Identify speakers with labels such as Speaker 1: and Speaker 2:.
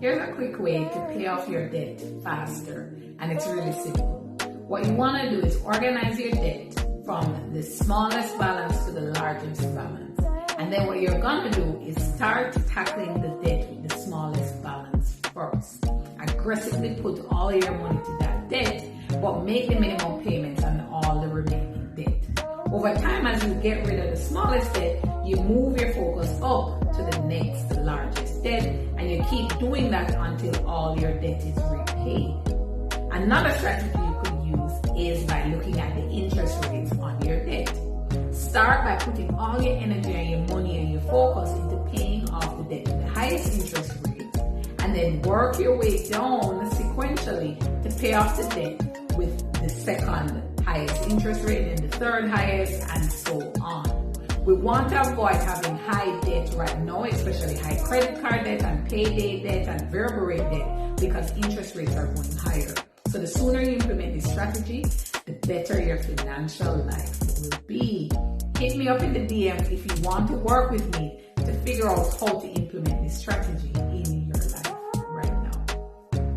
Speaker 1: Here's a quick way to pay off your debt faster, and it's really simple. What you want to do is organize your debt from the smallest balance to the largest balance. And then what you're going to do is start tackling the debt with the smallest balance first. Aggressively put all your money to that debt, but make the minimum payments on all the remaining debt. Over time, as you get rid of the smallest debt, you move your focus up to the next largest debt, and you keep doing that until all your debt is repaid. Another strategy you could use is by looking at the interest rates on your debt. Start by putting all your energy and your money and your focus into paying off the debt with the highest interest rate, and then work your way down sequentially to pay off the debt with the second highest interest rate and the third highest, and so on. We want to avoid having high debt right now, especially high credit card debt and payday debt and variable rate debt, because interest rates are going higher. So the sooner you implement this strategy, the better your financial life will be. Hit me up in the DM if you want to work with me to figure out how to implement this strategy.